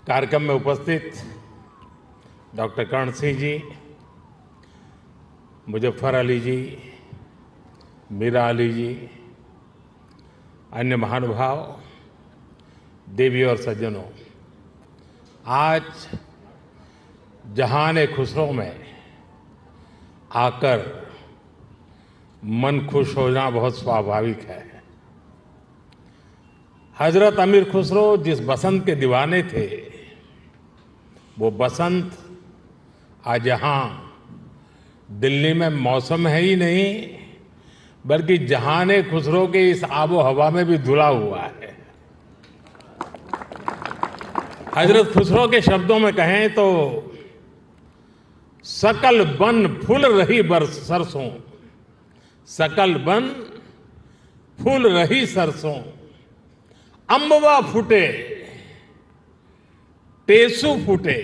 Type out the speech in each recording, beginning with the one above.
कार्यक्रम में उपस्थित डॉक्टर कर्ण सिंह जी, मुजफ्फर अली जी, मीरा अली जी, अन्य महानुभाव, देवी और सज्जनों, आज जहान खुसरो में आकर मन खुश होना बहुत स्वाभाविक है। हजरत अमीर खुसरो जिस बसंत के दीवाने थे, वो बसंत आज यहाँ दिल्ली में मौसम है ही नहीं, बल्कि जहान खुसरो के इस आबो हवा में भी धुला हुआ है। हजरत खुसरो के शब्दों में कहें तो सकल बन फूल रही बरस सरसों, सकल बन फूल रही सरसों, अम्बवा फूटे टेसू फूटे,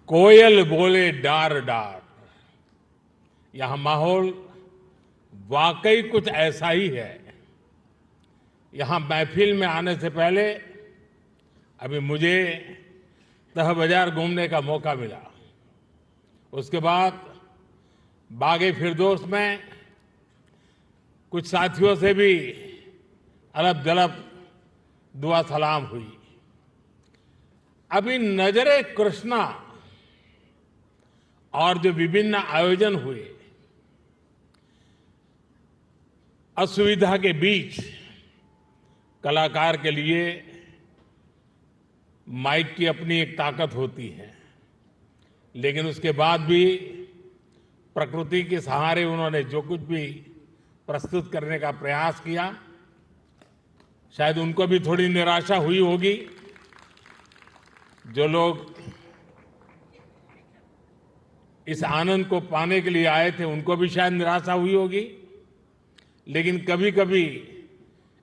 कोयल बोले डार डार। यहां माहौल वाकई कुछ ऐसा ही है। यहां महफिल में आने से पहले अभी मुझे तह बाजार घूमने का मौका मिला। उसके बाद बागे फिरदौस में कुछ साथियों से भी अलब जलब दुआ सलाम हुई। अभी नजरे कृष्णा और जो विभिन्न आयोजन हुए, असुविधा के बीच कलाकार के लिए माइक की अपनी एक ताकत होती है, लेकिन उसके बाद भी प्रकृति के सहारे उन्होंने जो कुछ भी प्रस्तुत करने का प्रयास किया, शायद उनको भी थोड़ी निराशा हुई होगी। जो लोग इस आनंद को पाने के लिए आए थे, उनको भी शायद निराशा हुई होगी। लेकिन कभी कभी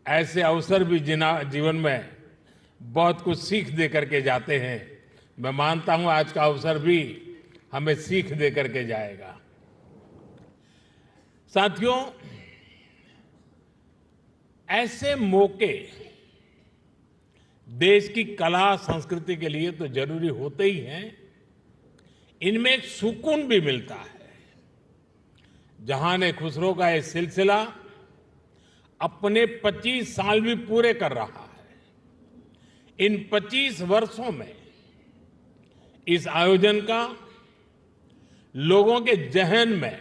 ऐसे अवसर भी जीवन में बहुत कुछ सीख दे करके जाते हैं। मैं मानता हूं आज का अवसर भी हमें सीख दे करके जाएगा। साथियों, ऐसे मौके देश की कला संस्कृति के लिए तो जरूरी होते ही हैं, इनमें एक सुकून भी मिलता है। जहान खुसरो का ये सिलसिला अपने 25 साल भी पूरे कर रहा है। इन 25 वर्षों में इस आयोजन का लोगों के जहन में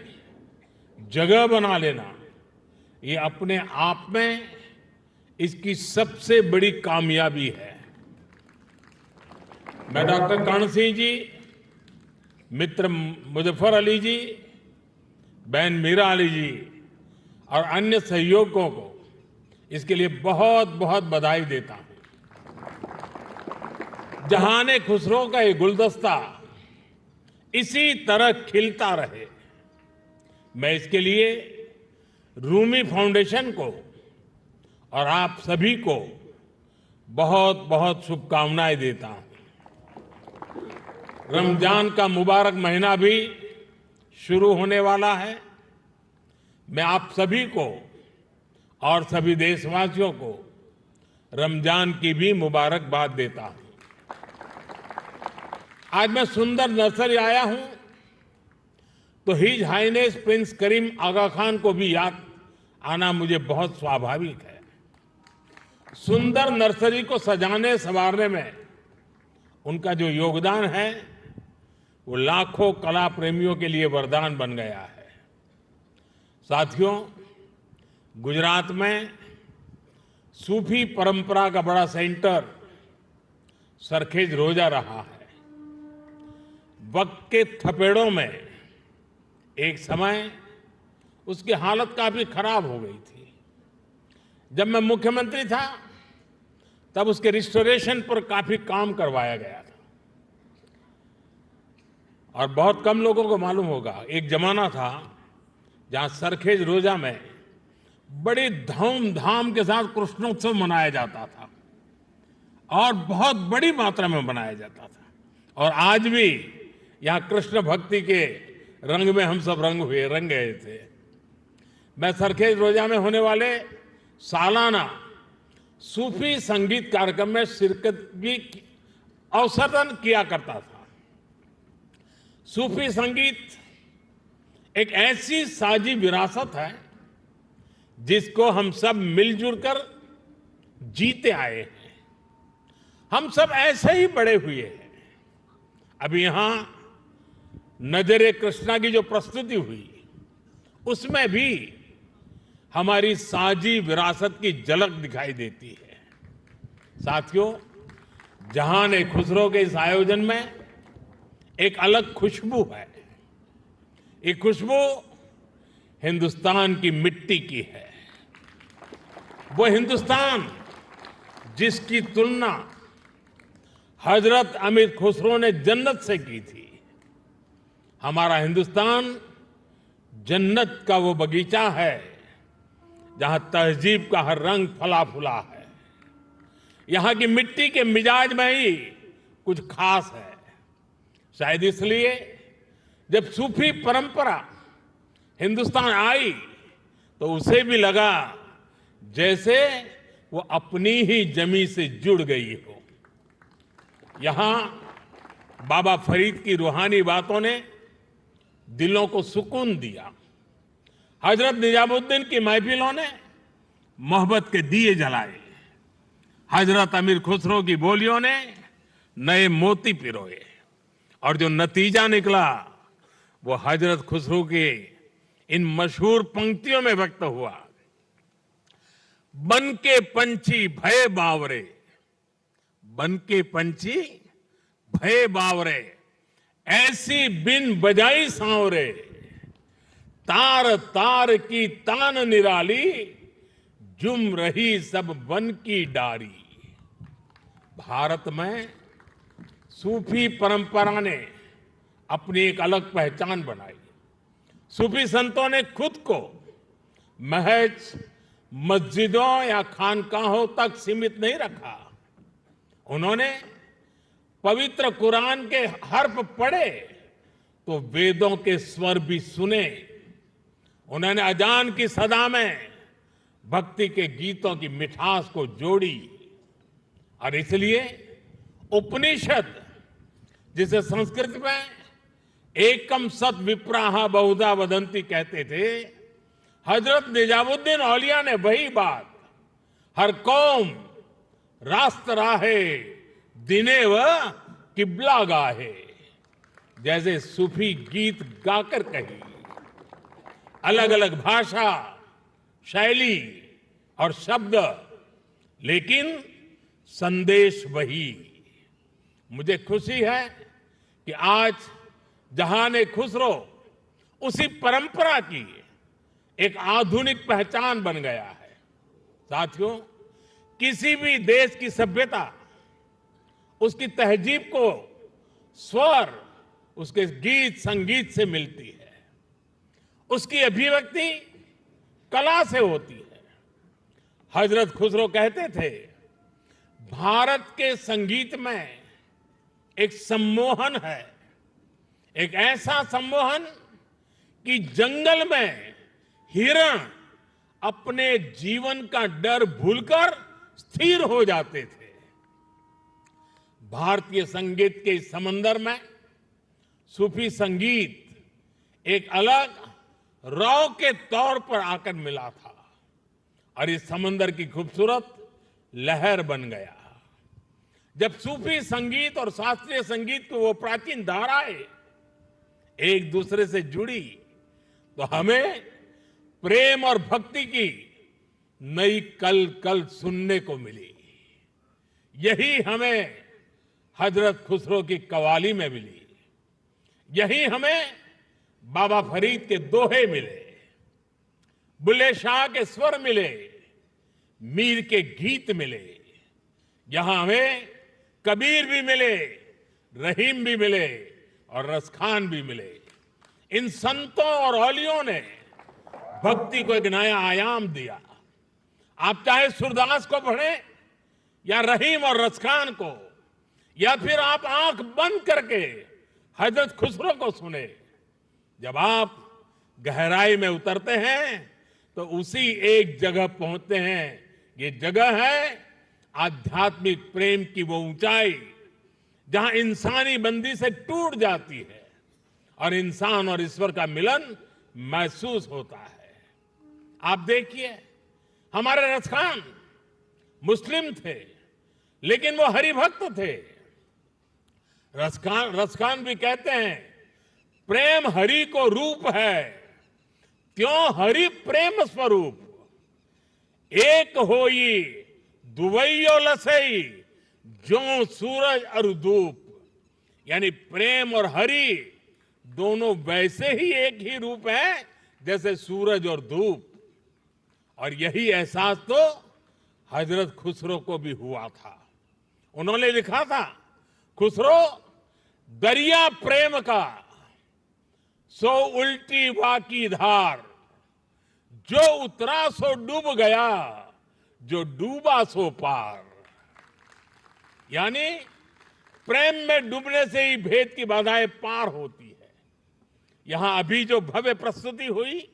जगह बना लेना, ये अपने आप में इसकी सबसे बड़ी कामयाबी है। मैं डॉक्टर कर्ण सिंह जी, मित्र मुजफ्फर अली जी, बहन मीरा अली जी और अन्य सहयोगियों को इसके लिए बहुत बहुत बधाई देता हूं। जहान खुसरो का ये गुलदस्ता इसी तरह खिलता रहे, मैं इसके लिए रूमी फाउंडेशन को और आप सभी को बहुत बहुत शुभकामनाएं देता हूं। रमजान का मुबारक महीना भी शुरू होने वाला है। मैं आप सभी को और सभी देशवासियों को रमजान की भी मुबारकबाद देता हूं। आज मैं सुंदर नर्सरी आया हूं तो हिज हाइनेस प्रिंस करीम आगा खान को भी याद आना मुझे बहुत स्वाभाविक है। सुंदर नर्सरी को सजाने संवारने में उनका जो योगदान है, वो लाखों कला प्रेमियों के लिए वरदान बन गया है। साथियों, गुजरात में सूफी परंपरा का बड़ा सेंटर सरखेज रोजा रहा है। वक्त के थपेड़ों में एक समय उसकी हालत काफी खराब हो गई थी। जब मैं मुख्यमंत्री था तब उसके रिस्टोरेशन पर काफी काम करवाया गया था। और बहुत कम लोगों को मालूम होगा, एक जमाना था जहां सरखेज रोजा में बड़ी धूमधाम के साथ कृष्णोत्सव मनाया जाता था और बहुत बड़ी मात्रा में मनाया जाता था। और आज भी यहां कृष्ण भक्ति के रंग में हम सब रंग गए थे। मैं सरखेज रोजा में होने वाले सालाना सूफी संगीत कार्यक्रम में शिरकत भी अवसरन किया करता था। सूफी संगीत एक ऐसी साझी विरासत है जिसको हम सब मिलजुल कर जीते आए हैं। हम सब ऐसे ही बड़े हुए हैं। अभी यहां नजरे कृष्णा की जो प्रस्तुति हुई उसमें भी हमारी साझी विरासत की झलक दिखाई देती है। साथियों, जहान-ए खुसरो के इस आयोजन में एक अलग खुशबू है। ये खुशबू हिंदुस्तान की मिट्टी की है। वो हिंदुस्तान जिसकी तुलना हजरत अमीर खुसरो ने जन्नत से की थी। हमारा हिंदुस्तान जन्नत का वो बगीचा है जहां तहजीब का हर रंग फला फूला है। यहां की मिट्टी के मिजाज में ही कुछ खास है। शायद इसलिए जब सूफी परंपरा हिंदुस्तान आई तो उसे भी लगा जैसे वो अपनी ही जमी से जुड़ गई हो। यहां बाबा फरीद की रूहानी बातों ने दिलों को सुकून दिया। हजरत निजामुद्दीन की महफिलों ने मोहब्बत के दिए जलाए। हजरत अमीर खुसरो की बोलियों ने नए मोती पिरोए और जो नतीजा निकला वो हजरत खुसरो के इन मशहूर पंक्तियों में व्यक्त हुआ। बन के पंछी भय बावरे, बन के पंछी भय बावरे, ऐसी बिन बजाई सांवरे, तार तार की तान निराली, जुम रही सब वन की डारी। भारत में सूफी परंपरा ने अपनी एक अलग पहचान बनाई। सूफी संतों ने खुद को महज मस्जिदों या खानकाहों तक सीमित नहीं रखा। उन्होंने पवित्र कुरान के हर्फ पढ़े तो वेदों के स्वर भी सुने। उन्होंने अजान की सदा में भक्ति के गीतों की मिठास को जोड़ी और इसलिए उपनिषद, जिसे संस्कृत में एकम सत विप्राहा बहुधा वदंती कहते थे, हजरत निजामुद्दीन औलिया ने वही बात हर कौम रास्त राहे दिने व किबला गाहे जैसे सूफी गीत गाकर कही। अलग अलग भाषा, शैली और शब्द, लेकिन संदेश वही। मुझे खुशी है कि आज जहान-ए खुसरो उसी परंपरा की एक आधुनिक पहचान बन गया है। साथियों, किसी भी देश की सभ्यता उसकी तहजीब को स्वर उसके गीत संगीत से मिलती है। उसकी अभिव्यक्ति कला से होती है। हजरत खुसरो कहते थे, भारत के संगीत में एक सम्मोहन है, एक ऐसा सम्मोहन कि जंगल में हिरण अपने जीवन का डर भूलकर स्थिर हो जाते थे। भारतीय संगीत के इस समंदर में सूफी संगीत एक अलग रौ के तौर पर आकर मिला था और इस समंदर की खूबसूरत लहर बन गया। जब सूफी संगीत और शास्त्रीय संगीत की वो प्राचीन धाराएं एक दूसरे से जुड़ी तो हमें प्रेम और भक्ति की नई कल कल सुनने को मिली। यही हमें हजरत खुसरो की कव्वाली में मिली। यही हमें बाबा फरीद के दोहे मिले, बुल्ले शाह के स्वर मिले, मीर के गीत मिले। यहां हमें कबीर भी मिले, रहीम भी मिले और रसखान भी मिले। इन संतों और औलियों ने भक्ति को एक नया आयाम दिया। आप चाहे सूरदास को पढ़ें या रहीम और रसखान को, या फिर आप आंख बंद करके हजरत खुसरो को सुने। जब आप गहराई में उतरते हैं तो उसी एक जगह पहुंचते हैं। ये जगह है आध्यात्मिक प्रेम की वो ऊंचाई जहां इंसानी बंदी से टूट जाती है और इंसान और ईश्वर का मिलन महसूस होता है। आप देखिए, हमारे रसखान मुस्लिम थे, लेकिन वो हरिभक्त थे। रसखान भी कहते हैं, प्रेम हरि को रूप है, त्यों हरि प्रेम स्वरूप। एक होई दुवैयो लसई, जो सूरज और धूप। यानी प्रेम और हरि दोनों वैसे ही एक ही रूप है जैसे सूरज और धूप। और यही एहसास तो हजरत खुसरो को भी हुआ था। उन्होंने लिखा था, खुसरो दरिया प्रेम का सो उल्टी वाकी धार, जो उतरा सो डूब गया, जो डूबा सो पार। यानी प्रेम में डूबने से ही भेद की बाधाएं पार होती है। यहां अभी जो भव्य प्रस्तुति हुई,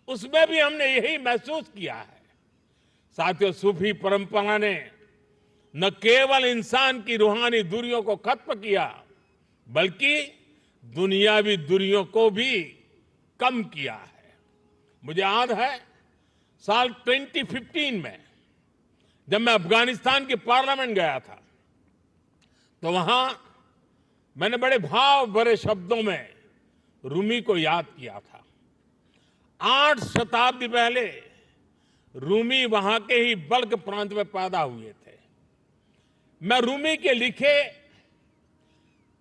उसमें भी हमने यही महसूस किया है। साथियों, सूफी परंपरा ने न केवल इंसान की रूहानी दूरियों को खत्म किया, बल्कि दुनियावी दूरियों को भी कम किया है। मुझे याद है, साल 2015 में जब मैं अफगानिस्तान की पार्लियामेंट गया था, तो वहां मैंने बड़े भाव भरे शब्दों में रूमी को याद किया था। 8 शताब्दी पहले रूमी वहां के ही बल्ख प्रांत में पैदा हुए थे। मैं रूमी के लिखे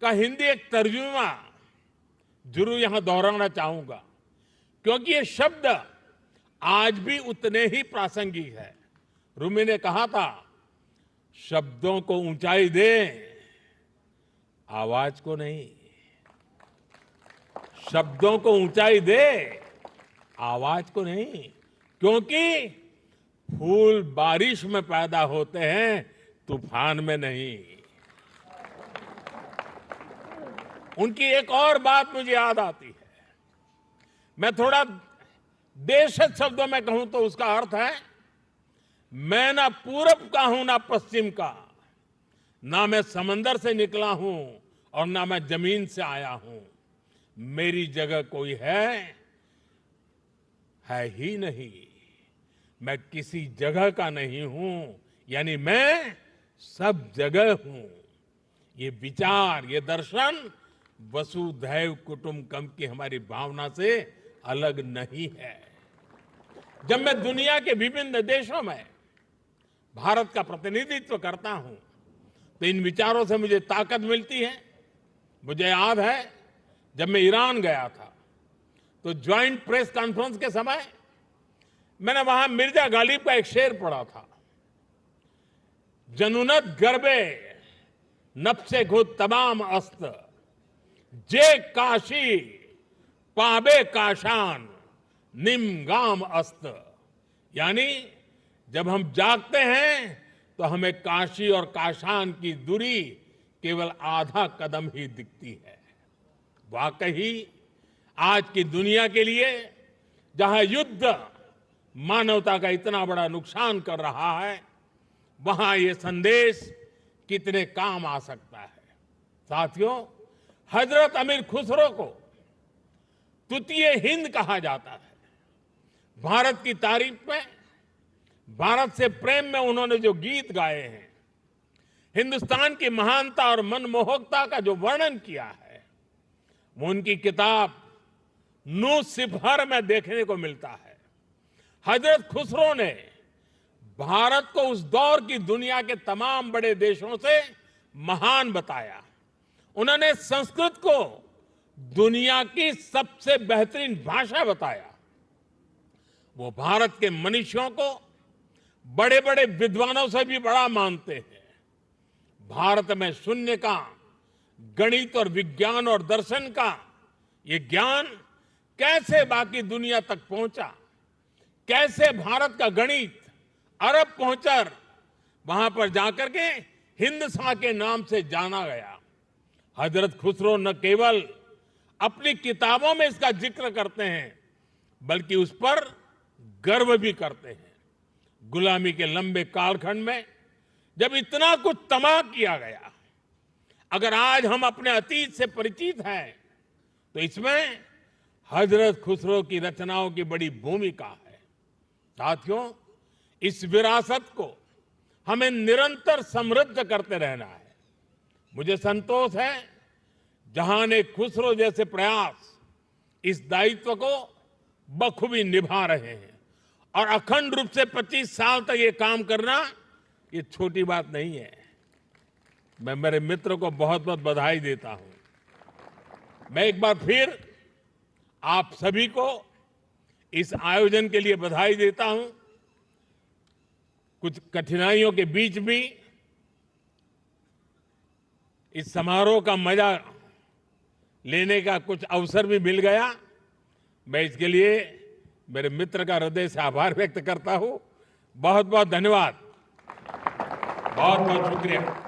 का हिंदी एक तर्जुमा जरूर यहां दोहराना चाहूंगा, क्योंकि ये शब्द आज भी उतने ही प्रासंगिक है। रूमी ने कहा था, शब्दों को ऊंचाई दे, आवाज को नहीं। शब्दों को ऊंचाई दे, आवाज को नहीं, क्योंकि फूल बारिश में पैदा होते हैं, तूफान में नहीं। उनकी एक और बात मुझे याद आती है। मैं थोड़ा देशज शब्दों में कहूं तो उसका अर्थ है, मैं ना पूरब का हूं ना पश्चिम का, ना मैं समंदर से निकला हूं और ना मैं जमीन से आया हूं। मेरी जगह कोई है ही नहीं। मैं किसी जगह का नहीं हूं, यानी मैं सब जगह हूं। ये विचार, ये दर्शन वसुधैव कुटुंबकम की हमारी भावना से अलग नहीं है। जब मैं दुनिया के विभिन्न देशों में भारत का प्रतिनिधित्व करता हूं, तो इन विचारों से मुझे ताकत मिलती है। मुझे याद है, जब मैं ईरान गया था, तो ज्वाइंट प्रेस कॉन्फ्रेंस के समय मैंने वहां मिर्जा गालिब का एक शेर पढ़ा था, जनुनत गर्बे नफ्से खुद तमाम अस्त, जे काशी पाबे काशान निमगाम अस्त। यानी जब हम जागते हैं तो हमें काशी और काशान की दूरी केवल आधा कदम ही दिखती है। वाकई आज की दुनिया के लिए, जहां युद्ध मानवता का इतना बड़ा नुकसान कर रहा है, वहां ये संदेश कितने काम आ सकता है। साथियों, हजरत अमीर खुसरो को तुतिए हिंद कहा जाता है। भारत की तारीफ में, भारत से प्रेम में उन्होंने जो गीत गाए हैं, हिंदुस्तान की महानता और मनमोहकता का जो वर्णन किया है, वो उनकी किताब नू सिफर में देखने को मिलता है। हजरत खुसरो ने भारत को उस दौर की दुनिया के तमाम बड़े देशों से महान बताया। उन्होंने संस्कृत को दुनिया की सबसे बेहतरीन भाषा बताया। वो भारत के मनीषियों को बड़े बड़े विद्वानों से भी बड़ा मानते हैं। भारत में शून्य का, गणित और विज्ञान और दर्शन का ये ज्ञान कैसे बाकी दुनिया तक पहुंचा, कैसे भारत का गणित अरब पहुंचकर वहां पर जाकर के हिंदसा के नाम से जाना गया। हजरत खुसरो न केवल अपनी किताबों में इसका जिक्र करते हैं, बल्कि उस पर गर्व भी करते हैं। गुलामी के लंबे कालखंड में जब इतना कुछ तबाह किया गया, अगर आज हम अपने अतीत से परिचित हैं तो इसमें हजरत खुसरो की रचनाओं की बड़ी भूमिका है। साथियों, इस विरासत को हमें निरंतर समृद्ध करते रहना है। मुझे संतोष है जहां खुसरो जैसे प्रयास इस दायित्व को बखूबी निभा रहे हैं और अखंड रूप से 25 साल तक ये काम करना ये छोटी बात नहीं है। मैं मेरे मित्र को बहुत बहुत बधाई देता हूं। मैं एक बार फिर आप सभी को इस आयोजन के लिए बधाई देता हूं। कुछ कठिनाइयों के बीच भी इस समारोह का मजा लेने का कुछ अवसर भी मिल गया। मैं इसके लिए मेरे मित्र का हृदय से आभार व्यक्त करता हूं। बहुत बहुत धन्यवाद, बहुत बहुत शुक्रिया।